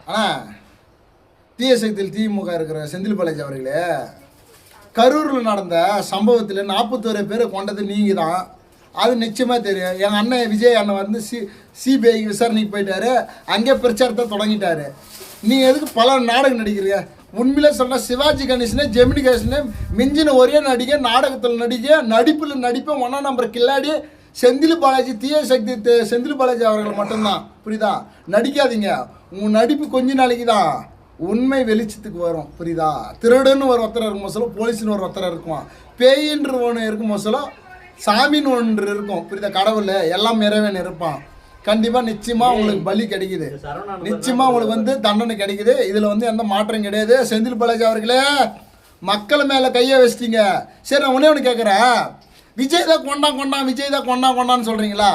ஆனால் தீய சக்தியில் திமுக இருக்கிற செந்தில் பாலாஜி அவர்களே, கரூரில் நடந்த சம்பவத்தில் 41 பேரை கொண்டது நீங்கள் தான். அது நிச்சயமாக தெரியும். எங்கள் அண்ணன் விஜய் அண்ணன் வந்து சிபிஐக்கு விசாரணைக்கு போயிட்டாரு. அங்கே பிரச்சாரத்தை தொடங்கிட்டாரு. நீங்கள் எதுக்கு பல நாடகம் நடிக்கிறீங்க? உண்மையிலே சொன்னால் சிவாஜி கணேசனே ஜெமினி கணேசனே மிஞ்சின ஒரே நடிகை, நாடகத்தில் நடிப்பில் நடிப்பேன் 1 நம்பர் கில்லாடி செந்தில் பாலாஜி, தீய சக்தி செந்தில் பாலாஜி அவர்கள் மட்டும்தான். புரியுதா? நடிக்காதீங்க. உங்கள் நடிப்பு கொஞ்ச நாளைக்கு தான் உண்மை வெளிச்சத்துக்கு வரும். புரியுதா? திருடுன்னு ஒரு ஒருத்தர் இருக்கும் சொல்ல, போலீஸ்னு ஒரு ஒருத்தர் இருக்கும், பேயின்ற ஒன்று இருக்கும் சொல்ல, சாமின்னு ஒன்று இருக்கும். புரியுதா? கடவுள் எல்லாம் இறைவன் இருப்பான். கண்டிப்பாக நிச்சயமாக உங்களுக்கு பலி கிடைக்குது, நிச்சயமாக உங்களுக்கு வந்து தண்டனை கிடைக்குது. இதில் வந்து எந்த மாற்றம் கிடையாது. செந்தில் பாலாஜி அவர்களே, மக்கள் மேலே கையை வச்சிட்டீங்க. சரி, நான் ஒன்று கேட்குறேன். விஜய் தான் கொண்டான் விஜய் தான் கொண்டான்னு சொல்கிறீங்களா?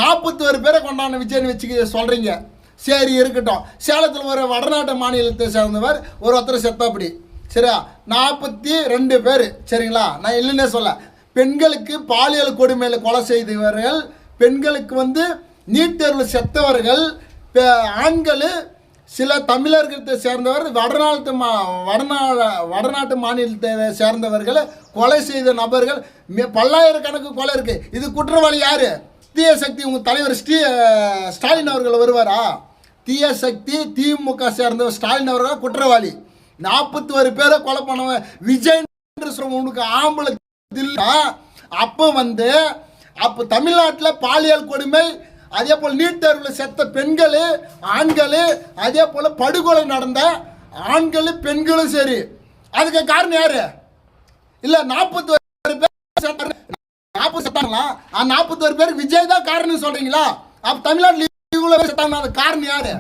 41 பேரை கொண்டான்னு விஜய்னு வச்சுக்க சொல்கிறீங்க. சரி, இருக்கட்டும். சேலத்தில் ஒரு வடநாட்டு மாநிலத்தை சேர்ந்தவர் ஒருத்தர் செத்தாப்படி. சரியா? 42 பேர். சரிங்களா? நான் இல்லைன்னே சொல்ல. பெண்களுக்கு பாலியல் கொடுமையில் கொலை செய்தவர்கள், பெண்களுக்கு வந்து நீட் தேர்வில் செத்தவர்கள், ஆண்கள், சில தமிழர்களை சேர்ந்தவர், வடநாட்டு மாநிலத்தை சேர்ந்தவர்கள் கொலை செய்த நபர்கள் பல்லாயிரக்கணக்கு கொலை இருக்கு. இது குற்றவாளி யாரு? தீய சக்தி. உங்கள் தலைவர் ஸ்டாலின் அவர்கள் வருவாரா? தீய சக்தி திமுக சேர்ந்த ஸ்டாலின் அவர்கள் குற்றவாளி. 41 பேரை கொலை பண்ணவன் விஜய் உனக்கு ஆம்பளை இல்லை. அப்போ தமிழ்நாட்டில் பாலியல் கொடுமை, அதே போல் நீட் தேர்வில் செத்த பெண்கள், ஆண்கள், அதே போல் படுகொலை நடந்த ஆண்கள் பெண்களும் சரி. அதுக்கு காரணம் யாரு? இல்லை, 41 பேர் 40 செத்தாங்களா? 41 பேருக்கு விஜய் தான் காரணம் சொல்றீங்களா? அப்போ தமிழ்நாட்டில் இவ்வளோ பேர் செத்தாங்க, அது காரணம் யாரு?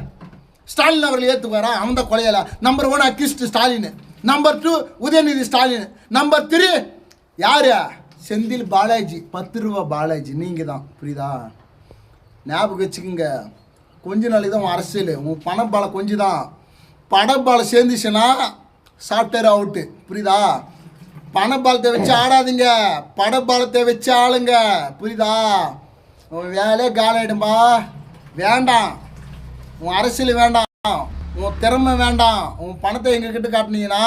ஸ்டாலின் அவர்கள் ஏற்றுக்குவாரா? அவன் தான் கொலையில. Number 1 accused Stalin, number 2 Udhayanidhi Stalin, number 3 யாரு? செந்தில் பாலாஜி, 10 ரூபா பாலாஜி. நீங்கள் தான். புரியுதா? ஞாபகம் வச்சுக்கோங்க. கொஞ்ச நாளைக்கு தான் உன் அரசியல். உன் பணப்பாலம் கொஞ்சம் தான். படப்பாலம் சேர்ந்துச்சுன்னா சாஃப்ட்வேர் அவுட்டு. புரியுதா? பணப்பாலத்தை வச்சு ஆடாதீங்க, படப்பாலத்தை வச்சு ஆளுங்க. புரியுதா? உன் வேலையே காலாயிடும்பா. வேண்டாம், உன் அரசியல் வேண்டாம், உன் திறமை வேண்டாம். உன் பணத்தை எங்ககிட்ட காட்டினீங்கன்னா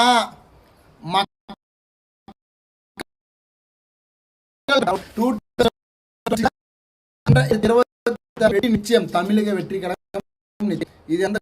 நிச்சயம் தமிழக வெற்றி கழகம். இது எந்த